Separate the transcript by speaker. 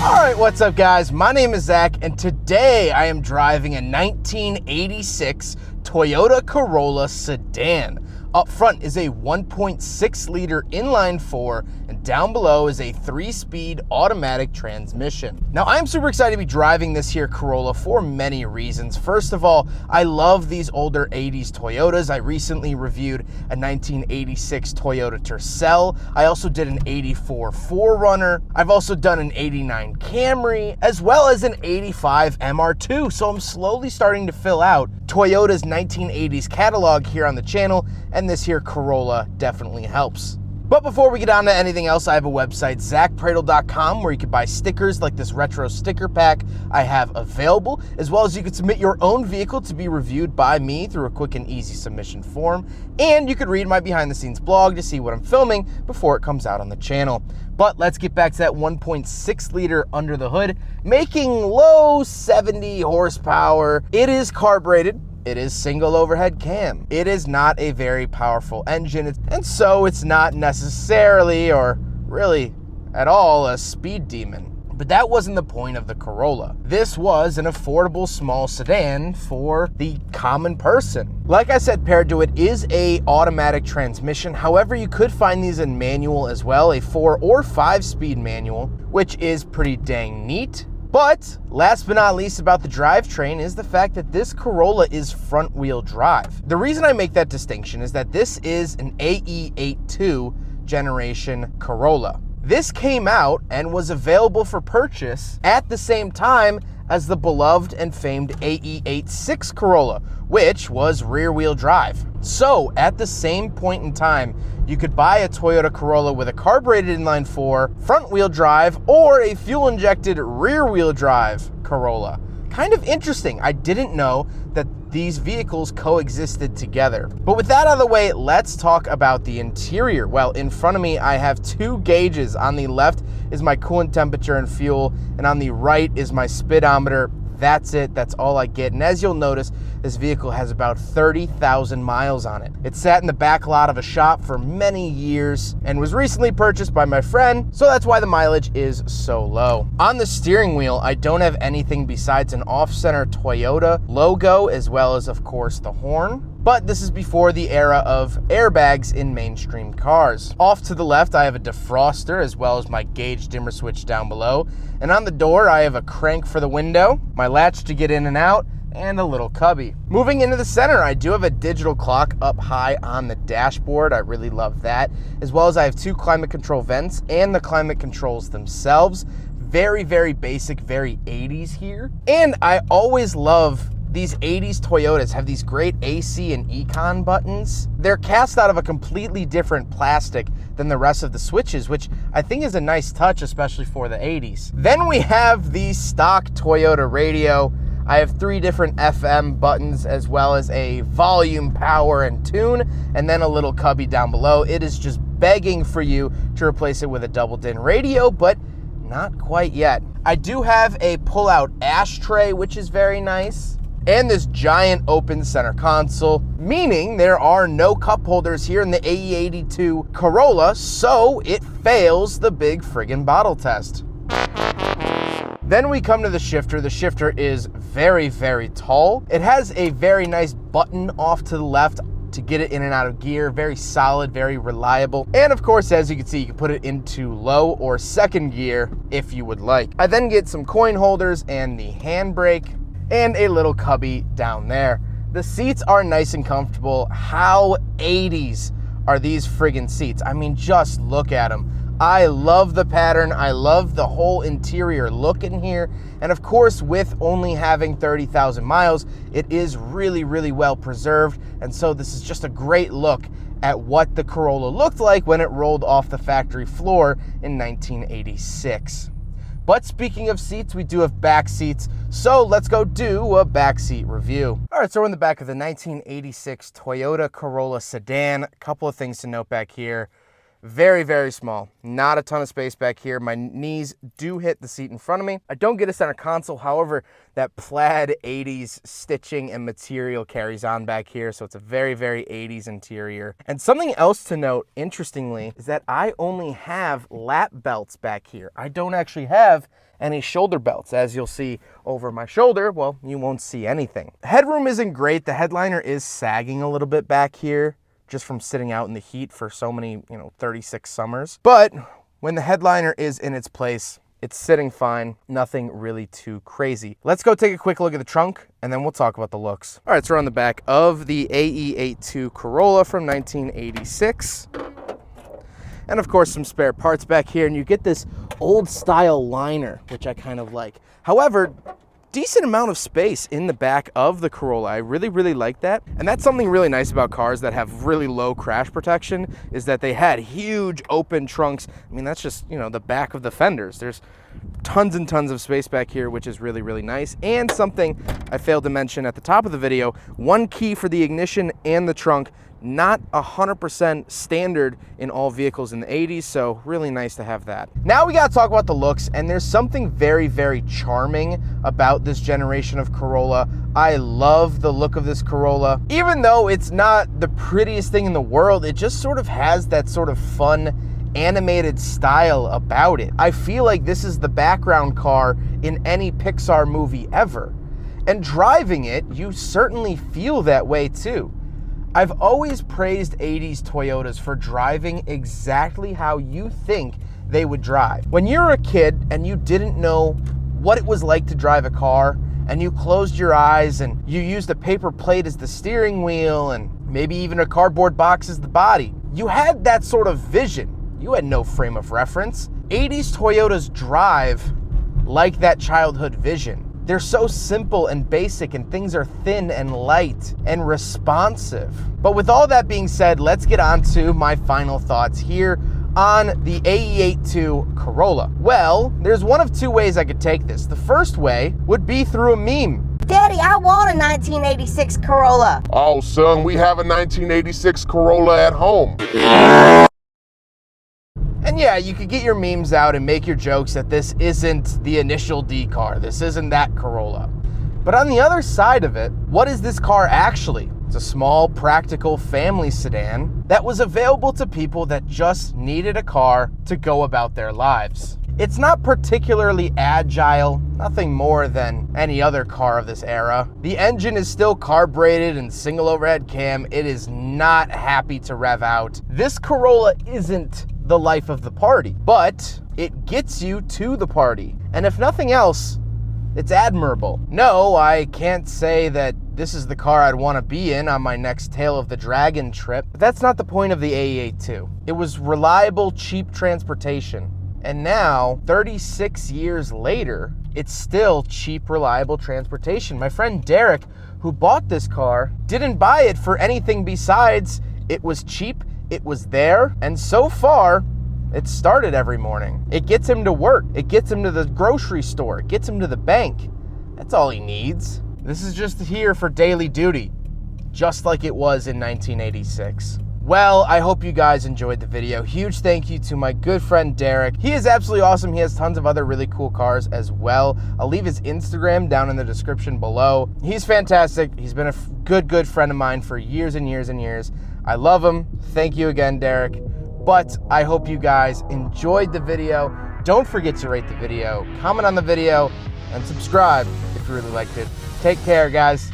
Speaker 1: Alright, what's up guys? My name is Zach, and today I am driving a 1986 Toyota Corolla Sedan. Up front is a 1.6 liter inline 4, and down below is a 3-speed automatic transmission. Now I'm super excited to be driving this here Corolla for many reasons. First of all, I love these older 80s Toyotas. I recently reviewed a 1986 Toyota Tercel. I also did an 84 4Runner. I've also done an 89 Camry, as well as an 85 MR2. So I'm slowly starting to fill out Toyota's 1980s catalog here on the channel, and this here Corolla definitely helps. But before we get on to anything else, I have a website, zackpradel.com, where you can buy stickers like this retro sticker pack I have available, as well as you can submit your own vehicle to be reviewed by me through a quick and easy submission form, and you could read my behind the scenes blog to see what I'm filming before it comes out on the channel. But let's get back to that 1.6 liter under the hood, making low 70 horsepower. It is carbureted. It is single overhead cam. It is not a very powerful engine, and so it's not necessarily or really at all a speed demon. But that wasn't the point of the Corolla. This was an affordable small sedan for the common person. Like I said, paired to it is a automatic transmission. However, you could find these in manual as well, a 4 or 5 speed manual, which is pretty dang neat. But last but not least about the drivetrain is the fact that this Corolla is front wheel drive. The reason I make that distinction is that this is an AE82 generation Corolla. This came out and was available for purchase at the same time as the beloved and famed AE86 Corolla, which was rear wheel drive. So at the same point in time, you could buy a Toyota Corolla with a carbureted inline 4, front wheel drive, or a fuel injected rear wheel drive Corolla. Kind of interesting. I didn't know that these vehicles coexisted together. But with that out of the way, let's talk about the interior. Well, in front of me, I have 2 gauges. On the left is my coolant temperature and fuel, and on the right is my speedometer. That's it. That's all I get. And as you'll notice, this vehicle has about 30,000 miles on it. It sat in the back lot of a shop for many years and was recently purchased by my friend, so that's why the mileage is so low. On the steering wheel, I don't have anything besides an off-center Toyota logo, as well as, of course, the horn. But this is before the era of airbags in mainstream cars. Off to the left, I have a defroster, as well as my gauge dimmer switch down below. And on the door, I have a crank for the window, my latch to get in and out, and a little cubby. Moving into the center, I do have a digital clock up high on the dashboard. I really love that. As well as I have 2 climate control vents and the climate controls themselves. Very, very basic, very 80s here. And I always love these 80s Toyotas have these great AC and Econ buttons. They're cast out of a completely different plastic than the rest of the switches, which I think is a nice touch, especially for the 80s. Then we have the stock Toyota radio. I have 3 different FM buttons, as well as a volume, power, and tune, and then a little cubby down below. It is just begging for you to replace it with a double din radio, but not quite yet. I do have a pull-out ashtray, which is very nice, and this giant open center console, meaning there are no cup holders here in the AE82 Corolla, so it fails the big friggin' bottle test. Then we come to the shifter. The shifter is very, very tall. It has a very nice button off to the left to get it in and out of gear. Very solid, very reliable. And of course, as you can see, you can put it into low or second gear if you would like. I then get some coin holders and the handbrake, and a little cubby down there. The seats are nice and comfortable. How 80s are these friggin' seats? I mean, just look at them. I love the pattern. I love the whole interior look in here. And of course, with only having 30,000 miles, it is really, really well preserved. And so this is just a great look at what the Corolla looked like when it rolled off the factory floor in 1986. But speaking of seats, we do have back seats, so let's go do a backseat review. All right, so we're in the back of the 1986 Toyota Corolla Sedan. A couple of things to note back here. Very, very small. Not a ton of space back here. My knees do hit the seat in front of me. I don't get a center console. However, that plaid 80s stitching and material carries on back here. So it's a very, very 80s interior. And something else to note, interestingly, is that I only have lap belts back here. I don't actually have any shoulder belts. As you'll see over my shoulder, well, you won't see anything. Headroom isn't great. The headliner is sagging a little bit back here, just from sitting out in the heat for so many, 36 summers. But when the headliner is in its place, it's sitting fine, nothing really too crazy. Let's go take a quick look at the trunk, and then we'll talk about the looks. All right, so we're on the back of the AE86 Corolla from 1986. And of course, some spare parts back here, and you get this old style liner, which I kind of like. However, decent amount of space in the back of the Corolla. I really, really like that. And that's something really nice about cars that have really low crash protection, is that they had huge open trunks. I mean, that's just, the back of the fenders. There's tons and tons of space back here, which is really, really nice. And something I failed to mention at the top of the video, one key for the ignition and the trunk. Not 100% standard in all vehicles in the 80s, so really nice to have that. Now we gotta talk about the looks, and there's something very, very charming about this generation of Corolla. I love the look of this Corolla. Even though it's not the prettiest thing in the world, it just sort of has that sort of fun, animated style about it. I feel like this is the background car in any Pixar movie ever. And driving it, you certainly feel that way too. I've always praised 80s Toyotas for driving exactly how you think they would drive. When you were a kid and you didn't know what it was like to drive a car, and you closed your eyes and you used a paper plate as the steering wheel and maybe even a cardboard box as the body, you had that sort of vision. You had no frame of reference. 80s Toyotas drive like that childhood vision. They're so simple and basic, and things are thin and light and responsive. But with all that being said, let's get on to my final thoughts here on the AE86 Corolla. Well, there's one of two ways I could take this. The first way would be through a meme.
Speaker 2: Daddy, I want a 1986 Corolla.
Speaker 3: Oh, son, we have a 1986 Corolla at home.
Speaker 1: And yeah, you could get your memes out and make your jokes that this isn't the initial D car. This isn't that Corolla. But on the other side of it, what is this car actually? It's a small, practical family sedan that was available to people that just needed a car to go about their lives. It's not particularly agile, nothing more than any other car of this era. The engine is still carbureted and single overhead cam. It is not happy to rev out. This Corolla isn't the life of the party, but it gets you to the party. And if nothing else, it's admirable. No, I can't say that this is the car I'd want to be in on my next Tail of the Dragon trip, but that's not the point of the AE86. It was reliable, cheap transportation. And now, 36 years later, it's still cheap, reliable transportation. My friend Derek, who bought this car, didn't buy it for anything besides it was cheap, it was there, and so far, it started every morning. It gets him to work. It gets him to the grocery store. It gets him to the bank. That's all he needs. This is just here for daily duty, just like it was in 1986. Well, I hope you guys enjoyed the video. Huge thank you to my good friend Derek. He is absolutely awesome. He has tons of other really cool cars as well. I'll leave his Instagram down in the description below. He's fantastic. He's been a good friend of mine for years and years and years. I love him. Thank you again, Derek. But I hope you guys enjoyed the video. Don't forget to rate the video, comment on the video, and subscribe if you really liked it. Take care, guys.